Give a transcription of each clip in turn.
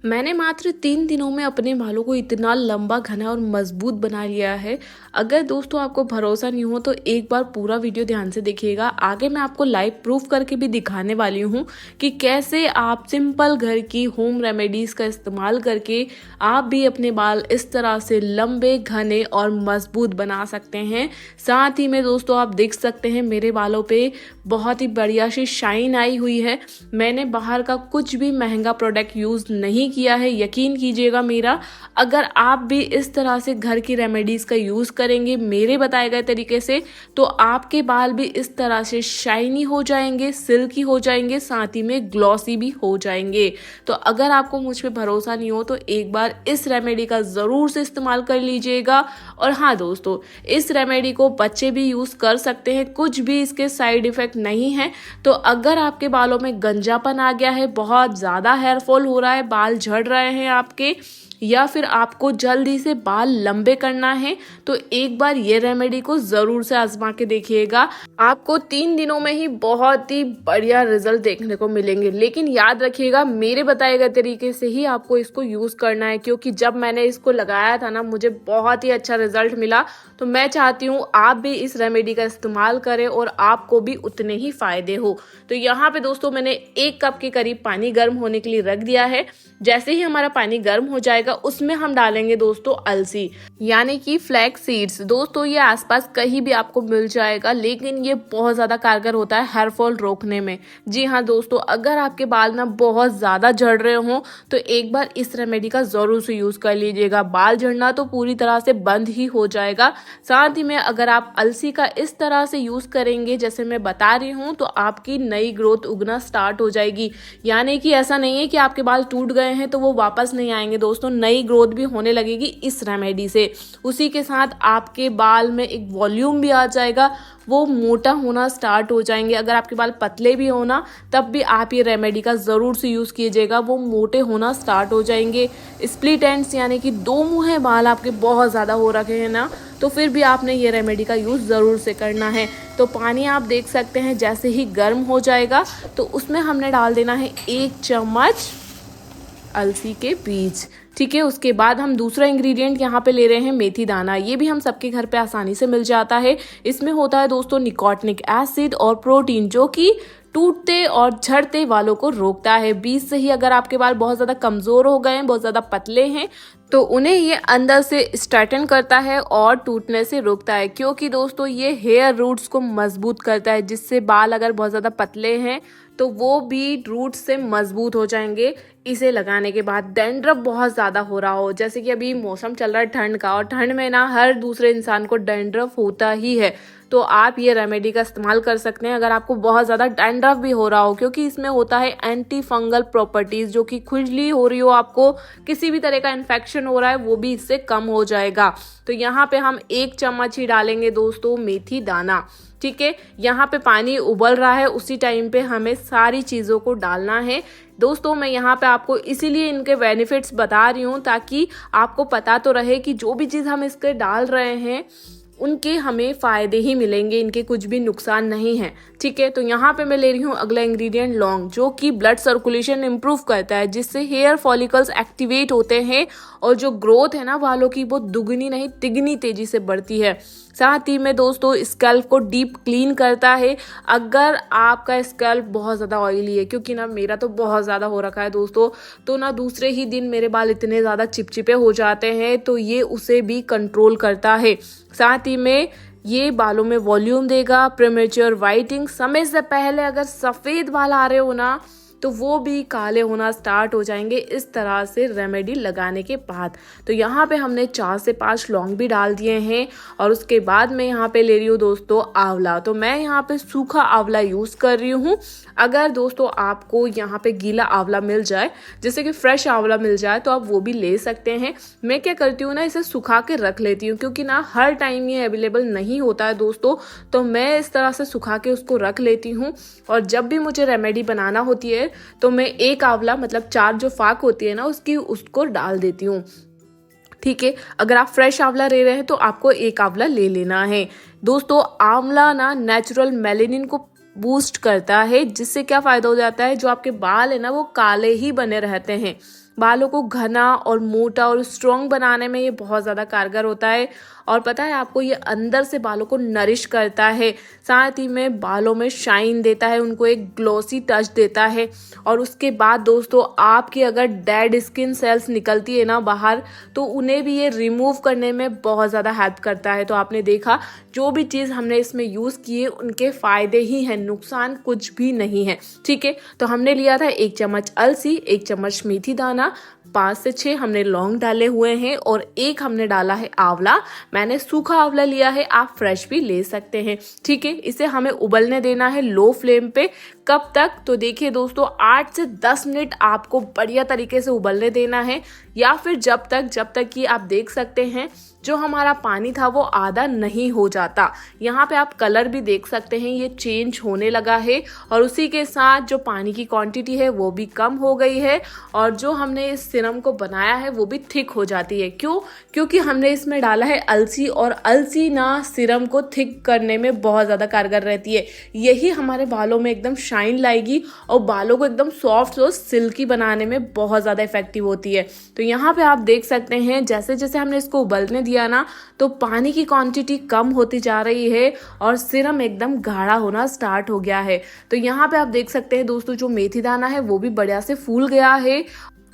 मैंने मात्र 3 दिनों में अपने बालों को इतना लंबा, घना और मजबूत बना लिया है। अगर दोस्तों आपको भरोसा नहीं हो तो एक बार पूरा वीडियो ध्यान से देखिएगा। आगे मैं आपको लाइव प्रूफ करके भी दिखाने वाली हूँ कि कैसे आप सिंपल घर की होम रेमेडीज़ का इस्तेमाल करके आप भी अपने बाल इस तरह से लंबे, घने और मजबूत बना सकते हैं। साथ ही में दोस्तों आप देख सकते हैं मेरे बालों पे बहुत ही बढ़िया सी शाइन आई हुई है। मैंने बाहर का कुछ भी महंगा प्रोडक्ट यूज़ नहीं किया है, यकीन कीजिएगा मेरा। अगर आप भी इस तरह से घर की रेमेडीज़ का यूज़ करेंगे मेरे बताए गए तरीके से, तो आपके बाल भी इस तरह से शाइनी हो जाएंगे, सिल्की हो जाएंगे, साथ ही में ग्लॉसी भी हो जाएंगे। तो अगर आपको मुझ पे भरोसा नहीं हो तो एक बार इस रेमेडी का ज़रूर से इस्तेमाल कर लीजिएगा। और हाँ दोस्तों, इस रेमेडी को बच्चे भी यूज़ कर सकते हैं, कुछ भी इसके साइड इफ़ेक्ट नहीं है। तो अगर आपके बालों में गंजापन आ गया है, बहुत ज़्यादा हेयर फॉल हो रहा है, बाल झड़ रहे हैं आपके, या फिर आपको जल्दी से बाल लंबे करना है, तो एक बार ये रेमेडी को ज़रूर से आजमा के देखिएगा। आपको 3 दिनों में ही बहुत ही बढ़िया रिजल्ट देखने को मिलेंगे। लेकिन याद रखिएगा मेरे बताए गए तरीके से ही आपको इसको यूज़ करना है, क्योंकि जब मैंने इसको लगाया था ना मुझे बहुत ही अच्छा रिजल्ट मिला। तो मैं चाहती हूँ आप भी इस रेमेडी का इस्तेमाल करें और आपको भी उतने ही फ़ायदे हो। तो यहाँ पे दोस्तों मैंने 1 कप के करीब पानी गर्म होने के लिए रख दिया है। जैसे ही हमारा पानी गर्म हो जाएगा उसमें हम डालेंगे दोस्तों अलसी, यानी कि फ्लैक्स सीड्स। दोस्तों ये आसपास कहीं भी आपको मिल जाएगा, लेकिन ये बहुत ज़्यादा कारगर होता है हेयर फॉल रोकने में। जी हाँ दोस्तों, अगर आपके बाल ना बहुत ज़्यादा झड़ रहे हों तो एक बार इस रेमेडी का ज़रूर से यूज़ कर लीजिएगा। बाल झड़ना तो पूरी तरह से बंद ही हो जाएगा। साथ ही में अगर आप अलसी का इस तरह से यूज़ करेंगे जैसे मैं बता रही हूँ, तो आपकी नई ग्रोथ उगना स्टार्ट हो जाएगी। यानी कि ऐसा नहीं है कि आपके बाल टूट गए हैं तो वो वापस नहीं आएंगे दोस्तों, नई ग्रोथ भी होने लगेगी इस रेमेडी से। उसी के साथ आपके बाल में एक वॉल्यूम भी आ जाएगा, वो मोटा होना स्टार्ट हो जाएंगे। अगर आपके बाल पतले भी हो ना तब भी आप ये रेमेडी का ज़रूर से यूज़ कीजिएगा, वो मोटे होना स्टार्ट हो जाएंगे। स्प्लिट एंड्स यानी कि 2 मुँहे बाल आपके बहुत ज़्यादा हो रखे हैं ना, तो फिर भी आपने ये रेमेडी का यूज़ ज़रूर से करना है। तो पानी आप देख सकते हैं जैसे ही गर्म हो जाएगा तो उसमें हमने डाल देना है 1 चम्मच अलसी के बीज। ठीक है, उसके बाद हम दूसरा इंग्रेडिएंट यहाँ पे ले रहे हैं मेथी दाना। ये भी हम सबके घर पे आसानी से मिल जाता है। इसमें होता है दोस्तों निकोटिनिक एसिड और प्रोटीन, जो कि टूटते और झड़ते बालों को रोकता है। बीच से ही अगर आपके बाल बहुत ज़्यादा कमज़ोर हो गए हैं, बहुत ज़्यादा पतले हैं, तो उन्हें ये अंदर से स्ट्रेटन करता है और टूटने से रोकता है। क्योंकि दोस्तों ये हेयर रूट्स को मजबूत करता है, जिससे बाल अगर बहुत ज़्यादा पतले हैं तो वो भी रूट से मजबूत हो जाएंगे इसे लगाने के बाद। डैंड्रफ बहुत ज़्यादा हो रहा हो, जैसे कि अभी मौसम चल रहा है ठंड का, और ठंड में ना हर दूसरे इंसान को डैंड्रफ होता ही है, तो आप ये रेमेडी का इस्तेमाल कर सकते हैं अगर आपको बहुत ज़्यादा डैंड्रफ भी हो रहा हो। क्योंकि इसमें होता है एंटी फंगल प्रॉपर्टीज़, जो कि खुजली हो रही हो, आपको किसी भी तरह का इन्फेक्शन हो रहा है, वो भी इससे कम हो जाएगा। तो यहाँ पे हम 1 चम्मच ही डालेंगे दोस्तों मेथी दाना। ठीक है, यहाँ पे पानी उबल रहा है, उसी टाइम पे हमें सारी चीज़ों को डालना है। दोस्तों मैं यहाँ पे आपको इसीलिए इनके बेनिफिट्स बता रही हूँ ताकि आपको पता तो रहे कि जो भी चीज़ हम इसके डाल रहे हैं उनके हमें फ़ायदे ही मिलेंगे, इनके कुछ भी नुकसान नहीं है। ठीक है, तो यहाँ पे मैं ले रही हूँ अगला इंग्रेडिएंट लौंग, जो कि ब्लड सर्कुलेशन इम्प्रूव करता है, जिससे हेयर फॉलिकल्स एक्टिवेट होते हैं और जो ग्रोथ है ना बालों की, वो दुगनी नहीं तिगनी तेज़ी से बढ़ती है। साथ ही में दोस्तों स्कैल्प को डीप क्लीन करता है। अगर आपका स्कैल्प बहुत ज़्यादा ऑयली है, क्योंकि ना मेरा तो बहुत ज़्यादा हो रखा है दोस्तों, तो ना दूसरे ही दिन मेरे बाल इतने ज़्यादा चिपचिपे हो जाते हैं, तो ये उसे भी कंट्रोल करता है। साथ ही में ये बालों में वॉल्यूम देगा, प्रीमेच्योर वाइटिंग, समय से पहले अगर सफ़ेद बाल आ रहे हो ना तो वो भी काले होना स्टार्ट हो जाएंगे इस तरह से रेमेडी लगाने के बाद। तो यहाँ पे हमने 4 से 5 लौंग भी डाल दिए हैं। और उसके बाद मैं यहाँ पे ले रही हूँ दोस्तों आंवला। तो मैं यहाँ पे सूखा आंवला यूज़ कर रही हूँ। अगर दोस्तों आपको यहाँ पे गीला आंवला मिल जाए, जैसे कि फ्रेश आंवला मिल जाए, तो आप वो भी ले सकते हैं। मैं क्या करती हूँ ना, इसे सुखा के रख लेती हूँ, क्योंकि ना हर टाइम ये अवेलेबल नहीं होता है दोस्तों, तो मैं इस तरह से सुखा के उसको रख लेती हूँ। और जब भी मुझे रेमेडी बनाना होती है तो मैं 1 आंवला, मतलब 4 जो फाक होती है ना उसकी, उसको डाल देती हूँ। ठीक है, अगर आप फ्रेश आंवला ले रहे हैं तो आपको 1 आंवला ले लेना है। दोस्तों आंवला ना नेचुरल मेलेनिन को बूस्ट करता है, जिससे क्या फ़ायदा हो जाता है, जो आपके बाल है ना वो काले ही बने रहते हैं। बालों को घना और मोटा और स्ट्रॉन्ग बनाने में ये बहुत ज़्यादा कारगर होता है। और पता है आपको, ये अंदर से बालों को नरिश करता है, साथ ही में बालों में शाइन देता है, उनको एक ग्लॉसी टच देता है। और उसके बाद दोस्तों, आपकी अगर डेड स्किन सेल्स निकलती है ना बाहर, तो उन्हें भी ये रिमूव करने में बहुत ज़्यादा हेल्प करता है। तो आपने देखा, जो भी चीज़ हमने इसमें यूज़ की है उनके फ़ायदे ही हैं, नुकसान कुछ भी नहीं है। ठीक है, तो हमने लिया था 1 चम्मच अलसी, 1 चम्मच मेथी दाना, 5 से 6 हमने लौंग डाले हुए हैं और 1 हमने डाला है आंवला। मैंने सूखा आंवला लिया है, आप फ्रेश भी ले सकते हैं। ठीक है, इसे हमें उबलने देना है लो फ्लेम पे। कब तक? तो देखिए दोस्तों, 8 से 10 मिनट आपको बढ़िया तरीके से उबलने देना है, या फिर जब तक कि आप देख सकते हैं जो हमारा पानी था वो आधा नहीं हो जाता। यहाँ पे आप कलर भी देख सकते हैं, ये चेंज होने लगा है और उसी के साथ जो पानी की क्वांटिटी है वो भी कम हो गई है और जो हमने इस सिरम को बनाया है वो भी थिक हो जाती है। क्यों? क्योंकि हमने इसमें डाला है अलसी, और अलसी ना सिरम को थिक करने में बहुत ज़्यादा कारगर रहती है। यही हमारे बालों में एकदम शाइन लाएगी और बालों को एकदम सॉफ्ट और सिल्की बनाने में बहुत ज़्यादा इफेक्टिव होती है। तो यहाँ पे आप देख सकते हैं, जैसे जैसे हमने इसको उबलने दिया ना, तो पानी की क्वांटिटी कम होती जा रही है और सिरम एकदम गाढ़ा होना स्टार्ट हो गया है। तो यहाँ पे आप देख सकते हैं दोस्तों, जो मेथी दाना है वो भी बढ़िया से फूल गया है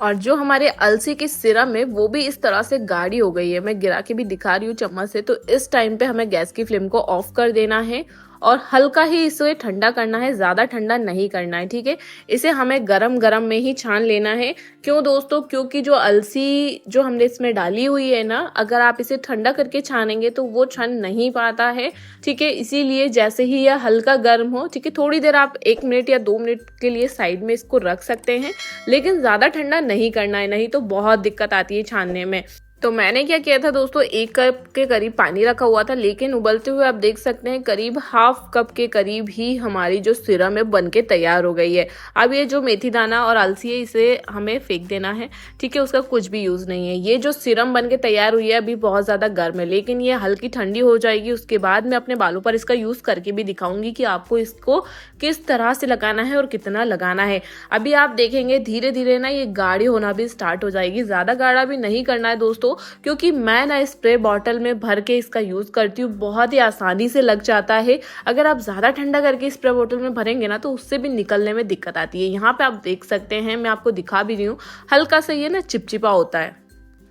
और जो हमारे अलसी की सिरम है वो भी इस तरह से गाढ़ी हो गई है। मैं गिरा के भी दिखा रही हूँ चम्मच से। तो इस टाइम पे हमें गैस की फ्लेम को ऑफ कर देना है और हल्का ही इसे ठंडा करना है, ज़्यादा ठंडा नहीं करना है। ठीक है, इसे हमें गरम गरम में ही छान लेना है। क्यों दोस्तों? क्योंकि जो अलसी जो हमने इसमें डाली हुई है ना, अगर आप इसे ठंडा करके छानेंगे तो वो छन नहीं पाता है। ठीक है, इसीलिए जैसे ही यह हल्का गर्म हो, ठीक है, थोड़ी देर आप 1 मिनट या 2 मिनट के लिए साइड में इसको रख सकते हैं, लेकिन ज़्यादा ठंडा नहीं करना है, नहीं तो बहुत दिक्कत आती है छानने में। तो मैंने क्या किया था दोस्तों, 1 कप के करीब पानी रखा हुआ था, लेकिन उबलते हुए आप देख सकते हैं करीब हाफ कप के करीब ही हमारी जो सिरम है बन के तैयार हो गई है। अब ये जो मेथी दाना और अलसी है इसे हमें फेंक देना है। ठीक है, उसका कुछ भी यूज़ नहीं है। ये जो सिरम बन के तैयार हुई है अभी बहुत ज़्यादा गर्म है, लेकिन ये हल्की ठंडी हो जाएगी। उसके बाद मैं अपने बालों पर इसका यूज़ करके भी दिखाऊंगी कि आपको इसको किस तरह से लगाना है और कितना लगाना है। अभी आप देखेंगे धीरे धीरे ना ये गाढ़ी होना भी स्टार्ट हो जाएगी। ज़्यादा गाढ़ा भी नहीं करना है दोस्तों, क्योंकि मैं ना स्प्रे बॉटल में भर के इसका यूज़ करती हूँ, बहुत ही आसानी से लग जाता है। अगर आप ज़्यादा ठंडा करके स्प्रे बॉटल में भरेंगे ना तो उससे भी निकलने में दिक्कत आती है। यहाँ पे आप देख सकते हैं, मैं आपको दिखा भी रही हूँ, हल्का सा ये ना चिपचिपा होता है।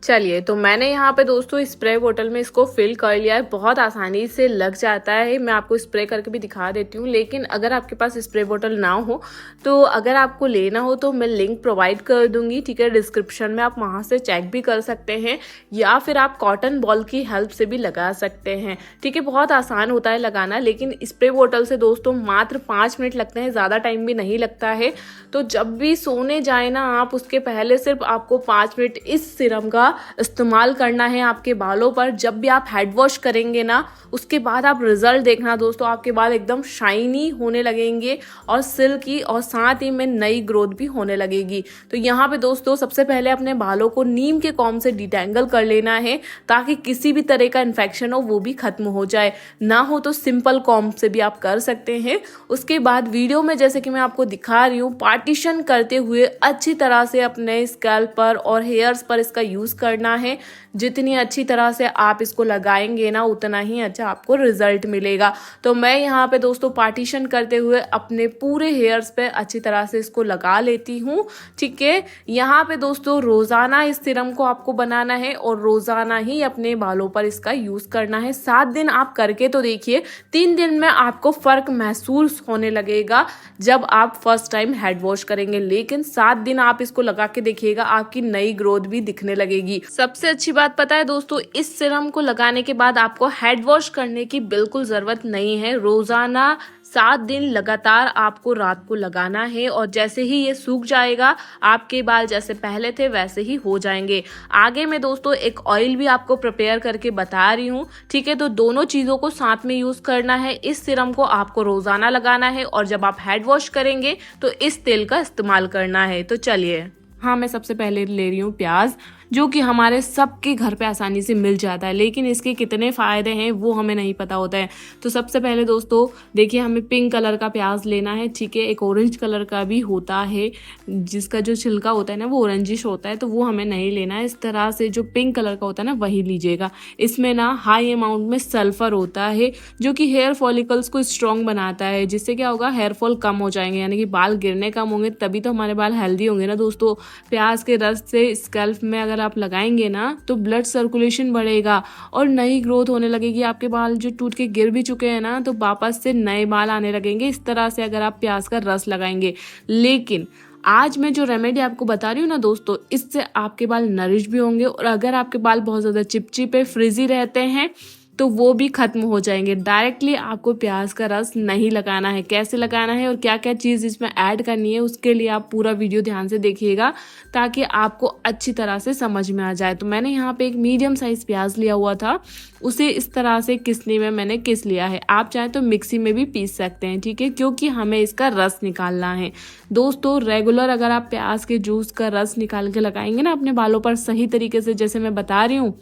चलिए, तो मैंने यहाँ पे दोस्तों स्प्रे बोतल में इसको फिल कर लिया है। बहुत आसानी से लग जाता है, मैं आपको स्प्रे करके भी दिखा देती हूँ। लेकिन अगर आपके पास स्प्रे बोतल ना हो तो अगर आपको लेना हो तो मैं लिंक प्रोवाइड कर दूंगी, ठीक है, डिस्क्रिप्शन में। आप वहाँ से चेक भी कर सकते हैं या फिर आप कॉटन बॉल की हेल्प से भी लगा सकते हैं। ठीक है, बहुत आसान होता है लगाना। लेकिन स्प्रे बोतल से दोस्तों मात्र 5 मिनट लगते हैं, ज़्यादा टाइम भी नहीं लगता है। तो जब भी सोने जाए ना आप, उसके पहले सिर्फ आपको 5 मिनट इस सिरम का इस्तेमाल करना है आपके बालों पर। जब भी आप हेड वॉश करेंगे ना, उसके बाद आप रिजल्ट देखना दोस्तों, आपके बाल एकदम शाइनी होने लगेंगे और सिल्की, और साथ ही में नई ग्रोथ भी होने लगेगी। तो यहाँ पे दोस्तों सबसे पहले अपने बालों को नीम के कॉम्ब से डिटेंगल कर लेना है, ताकि किसी भी तरह का इन्फेक्शन हो वो भी खत्म हो जाए। ना हो तो सिंपल कॉम्ब से भी आप कर सकते हैं। उसके बाद वीडियो में जैसे कि मैं आपको दिखा रही हूँ, पार्टीशन करते हुए अच्छी तरह से अपने स्कैल्प पर और हेयर्स पर इसका यूज करना है। जितनी अच्छी तरह से आप इसको लगाएंगे ना, उतना ही अच्छा आपको रिजल्ट मिलेगा। तो मैं यहाँ पे दोस्तों पार्टीशन करते हुए अपने पूरे हेयर्स पे अच्छी तरह से इसको लगा लेती हूँ। ठीक है, यहाँ पे दोस्तों रोजाना इस सीरम को आपको बनाना है और रोजाना ही अपने बालों पर इसका यूज करना है। 7 दिन आप करके तो देखिए, 3 दिन में आपको फर्क महसूस होने लगेगा जब आप फर्स्ट टाइम हेड वॉश करेंगे। लेकिन 7 दिन आप इसको लगा के देखिएगा, आपकी नई ग्रोथ भी दिखने लगेगी। सबसे अच्छी बात पता है दोस्तों, इस सीरम को लगाने के बाद आपको हेड वॉश करने की बिल्कुल जरूरत नहीं है। रोजाना 7 दिन लगातार आपको रात को लगाना है और जैसे ही ये सूख जाएगा, आपके बाल जैसे पहले थे वैसे ही हो जाएंगे। आगे मैं दोस्तों एक ऑयल भी आपको प्रिपेयर करके बता रही हूँ। ठीक है, तो दोनों चीज़ों को साथ में यूज़ करना है। इस सीरम को आपको रोज़ाना लगाना है और जब आप हेड वॉश करेंगे तो इस तेल का इस्तेमाल करना है। तो चलिए, हाँ, मैं सबसे पहले ले रही हूँ प्याज। जो कि हमारे सबके घर पे आसानी से मिल जाता है, लेकिन इसके कितने फ़ायदे हैं वो हमें नहीं पता होता है। तो सबसे पहले दोस्तों देखिए, हमें पिंक कलर का प्याज लेना है, ठीक है। एक ऑरेंज कलर का भी होता है जिसका जो छिलका होता है ना वो ऑरेंजिश होता है, तो वो हमें नहीं लेना है। इस तरह से जो पिंक कलर का होता है ना वही लीजिएगा। इसमें ना हाई अमाउंट में सल्फर होता है जो कि हेयर फॉलिकल्स को स्ट्रॉन्ग बनाता है, जिससे क्या होगा, हेयर फॉल कम हो जाएंगे, यानी कि बाल गिरने कम होंगे, तभी तो हमारे बाल हेल्दी होंगे ना दोस्तों। प्याज के रस से स्कैल्प में अगर आप लगाएंगे ना तो ब्लड सर्कुलेशन बढ़ेगा और नई ग्रोथ होने लगेगी। आपके बाल जो टूट के गिर भी चुके हैं ना तो वापस से नए बाल आने लगेंगे, इस तरह से अगर आप प्याज का रस लगाएंगे। लेकिन आज मैं जो रेमेडी आपको बता रही हूँ ना दोस्तों, इससे आपके बाल नरिश भी होंगे, और अगर आपके बाल बहुत ज़्यादा चिपचिपे फ्रिजी रहते हैं तो वो भी खत्म हो जाएंगे। डायरेक्टली आपको प्याज का रस नहीं लगाना है। कैसे लगाना है और क्या क्या चीज़ इसमें ऐड करनी है उसके लिए आप पूरा वीडियो ध्यान से देखिएगा, ताकि आपको अच्छी तरह से समझ में आ जाए। तो मैंने यहाँ पे एक मीडियम साइज़ प्याज लिया हुआ था, उसे इस तरह से किसनी में मैंने किस लिया है। आप चाहें तो मिक्सी में भी पीस सकते हैं, ठीक है, क्योंकि हमें इसका रस निकालना है। दोस्तों रेगुलर अगर आप प्याज के जूस का रस निकाल के लगाएंगे ना अपने बालों पर सही तरीके से, जैसे मैं बता रही हूँ,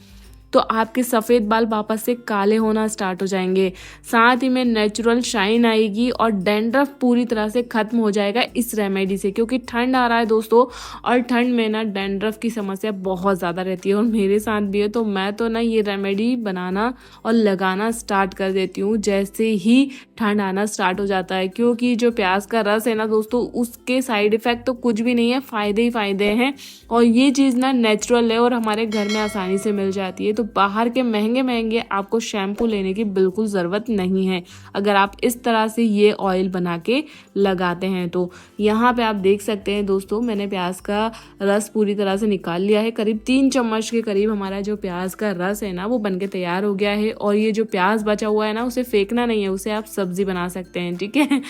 तो आपके सफ़ेद बाल वापस से काले होना स्टार्ट हो जाएंगे। साथ ही में नेचुरल शाइन आएगी और डैंड्रफ पूरी तरह से ख़त्म हो जाएगा इस रेमेडी से, क्योंकि ठंड आ रहा है दोस्तों, और ठंड में ना डैंड्रफ की समस्या बहुत ज़्यादा रहती है और मेरे साथ भी है। तो मैं तो ना ये रेमेडी बनाना और लगाना स्टार्ट कर देती हूँ जैसे ही ठंड आना स्टार्ट हो जाता है, क्योंकि जो प्याज का रस है ना दोस्तों उसके साइड इफ़ेक्ट तो कुछ भी नहीं है, फ़ायदे ही फ़ायदे हैं। और ये चीज़ ना नेचुरल है और हमारे घर में आसानी से मिल जाती है। तो बाहर के महंगे महंगे आपको शैम्पू लेने की बिल्कुल ज़रूरत नहीं है अगर आप इस तरह से ये ऑयल बना के लगाते हैं। तो यहाँ पे आप देख सकते हैं दोस्तों, मैंने प्याज का रस पूरी तरह से निकाल लिया है। करीब 3 चम्मच के करीब हमारा जो प्याज का रस है ना वो बनके तैयार हो गया है। और ये जो प्याज बचा हुआ है ना उसे फेंकना नहीं है, उसे आप सब्जी बना सकते हैं, ठीक है।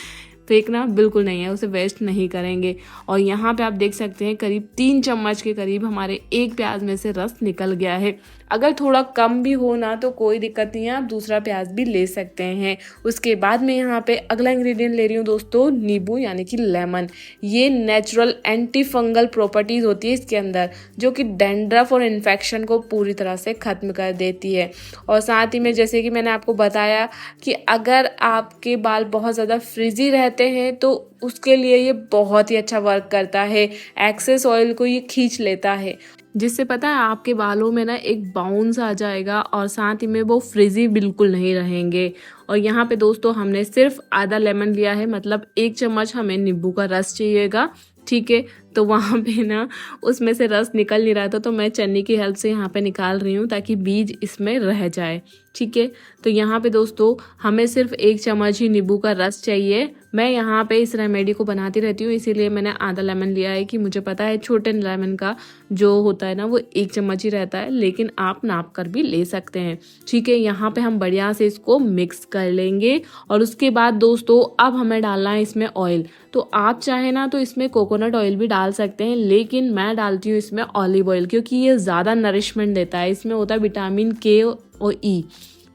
फेंकना बिल्कुल नहीं है, उसे वेस्ट नहीं करेंगे। और यहाँ पे आप देख सकते हैं करीब 3 चम्मच के करीब हमारे एक प्याज में से रस निकल गया है। अगर थोड़ा कम भी हो ना तो कोई दिक्कत नहीं है, आप दूसरा प्याज भी ले सकते हैं। उसके बाद मैं यहाँ पे अगला इंग्रेडिएंट ले रही हूँ दोस्तों, नींबू यानी कि लेमन। ये नेचुरल एंटी फंगल प्रॉपर्टीज़ होती है इसके अंदर, जो कि डैंड्रफ और इन्फेक्शन को पूरी तरह से ख़त्म कर देती है। और साथ ही में जैसे कि मैंने आपको बताया कि अगर आपके बाल बहुत ज़्यादा फ्रिजी रहते हैं तो उसके लिए ये बहुत ही अच्छा वर्क करता है। एक्सेस ऑयल को ये खींच लेता है, जिससे पता है आपके बालों में ना एक बाउंस आ जाएगा और साथ ही में वो फ्रिजी बिल्कुल नहीं रहेंगे। और यहाँ पे दोस्तों हमने सिर्फ आधा लेमन लिया है, मतलब 1 चम्मच हमें नींबू का रस चाहिएगा, ठीक है। तो वहाँ पे ना उसमें से रस निकल नहीं रहा था, तो मैं चन्नी की हेल्प से यहाँ पे निकाल रही हूँ ताकि बीज इसमें रह जाए, ठीक है। तो यहाँ पे दोस्तों हमें सिर्फ 1 चम्मच ही नींबू का रस चाहिए। मैं यहाँ पे इस रेमेडी को बनाती रहती हूँ, इसीलिए मैंने आधा लेमन लिया है कि मुझे पता है छोटे लेमन का जो होता है ना वो 1 चम्मच ही रहता है, लेकिन आप नाप कर भी ले सकते हैं, ठीक है। यहाँ पे हम बढ़िया से इसको मिक्स कर लेंगे। और उसके बाद दोस्तों अब हमें डालना है इसमें ऑयल। तो आप चाहे ना तो इसमें कोकोनट ऑयल भी डाल सकते हैं, लेकिन मैं डालती हूँ इसमें ऑलिव ऑयल, क्योंकि ये ज़्यादा नरिशमेंट देता है। इसमें होता है विटामिन के और ई,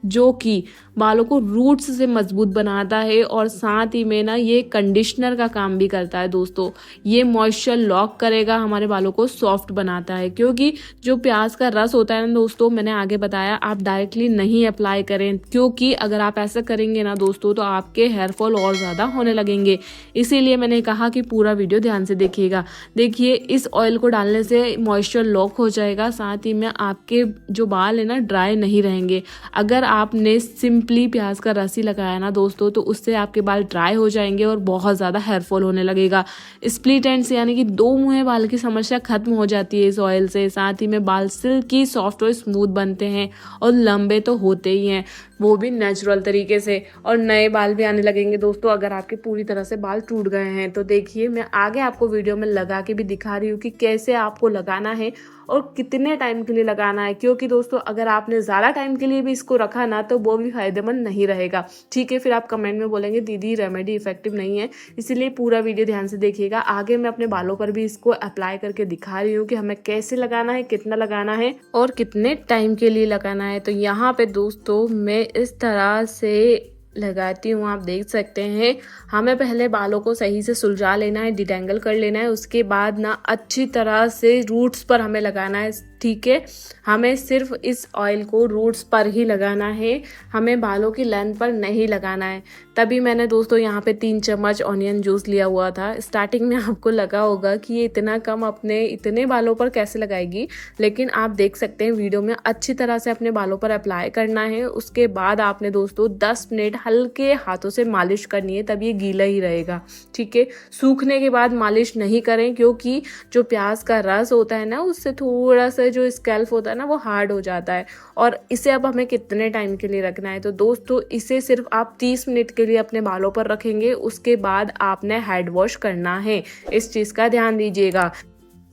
जो कि बालों को रूट्स से मजबूत बनाता है और साथ ही में ना ये कंडीशनर का काम भी करता है दोस्तों। ये मॉइस्चर लॉक करेगा, हमारे बालों को सॉफ्ट बनाता है। क्योंकि जो प्याज का रस होता है ना दोस्तों, मैंने आगे बताया आप डायरेक्टली नहीं अप्लाई करें, क्योंकि अगर आप ऐसा करेंगे ना दोस्तों तो आपके हेयर फॉल और ज़्यादा होने लगेंगे। इसीलिए मैंने कहा कि पूरा वीडियो ध्यान से देखिएगा। देखिए इस ऑयल को डालने से मॉइस्चर लॉक हो जाएगा, साथ ही में आपके जो बाल है ना ड्राई नहीं रहेंगे। अगर आपने सिंपली प्याज का रस ही लगाया ना दोस्तों तो उससे आपके बाल ड्राई हो जाएंगे और बहुत ज़्यादा हेयर फॉल होने लगेगा। स्प्लिट एंड्स यानी कि 2 मुँहे बाल की समस्या खत्म हो जाती है इस ऑयल से। साथ ही में बाल सिल्की सॉफ्ट और स्मूथ बनते हैं और लंबे तो होते ही हैं, वो भी नेचुरल तरीके से, और नए बाल भी आने लगेंगे दोस्तों अगर आपके पूरी तरह से बाल टूट गए हैं। तो देखिए मैं आगे आपको वीडियो में लगा के भी दिखा रही हूँ कि कैसे आपको लगाना है और कितने टाइम के लिए लगाना है, क्योंकि दोस्तों अगर आपने ज़्यादा टाइम के लिए भी इसको रखा ना तो वो भी फायदेमंद नहीं रहेगा, ठीक है। फिर आप कमेंट में बोलेंगे दीदी रेमेडी इफेक्टिव नहीं है, इसीलिए पूरा वीडियो ध्यान से देखिएगा। आगे मैं अपने बालों पर भी इसको अप्लाई करके दिखा रही हूँ कि हमें कैसे लगाना है, कितना लगाना है और कितने टाइम के लिए लगाना है। तो यहाँ पे दोस्तों मैं इस तरह से लगाती हूँ, आप देख सकते हैं। हमें पहले बालों को सही से सुलझा लेना है, डिटेंगल कर लेना है, उसके बाद ना अच्छी तरह से रूट्स पर हमें लगाना है, ठीक है। हमें सिर्फ इस ऑयल को रूट्स पर ही लगाना है, हमें बालों की लेंथ पर नहीं लगाना है। तभी मैंने दोस्तों यहाँ पे 3 चम्मच ऑनियन जूस लिया हुआ था। स्टार्टिंग में आपको लगा होगा कि ये इतना कम अपने इतने बालों पर कैसे लगाएगी, लेकिन आप देख सकते हैं वीडियो में अच्छी तरह से अपने बालों पर अप्लाई करना है। उसके बाद आपने दोस्तों 10 मिनट हल्के हाथों से मालिश करनी है, तब ये गीला ही रहेगा, ठीक है। सूखने के बाद मालिश नहीं करें, क्योंकि जो प्याज का रस होता है ना, उससे थोड़ा सा जो स्कैल्प होता है ना वो हार्ड हो जाता है। और इसे अब हमें कितने टाइम के लिए रखना है, तो दोस्तों इसे सिर्फ आप 30 मिनट के लिए अपने बालों पर रखेंगे। उसके बाद आपने हेड वॉश करना है, इस चीज़ का ध्यान दीजिएगा।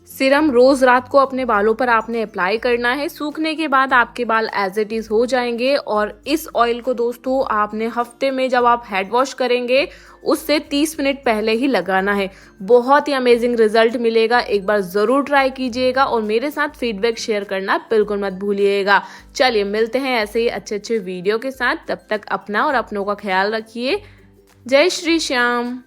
सीरम रोज रात को अपने बालों पर आपने अप्लाई करना है। सूखने के बाद आपके बाल एज इट इज हो जाएंगे। और इस ऑयल को दोस्तों आपने हफ्ते में जब आप हेड वॉश करेंगे उससे 30 मिनट पहले ही लगाना है। बहुत ही अमेजिंग रिजल्ट मिलेगा, एक बार जरूर ट्राई कीजिएगा और मेरे साथ फीडबैक शेयर करना बिल्कुल मत भूलिएगा। चलिए मिलते हैं ऐसे ही अच्छे वीडियो के साथ, तब तक अपना और अपनों का ख्याल रखिए। जय श्री श्याम।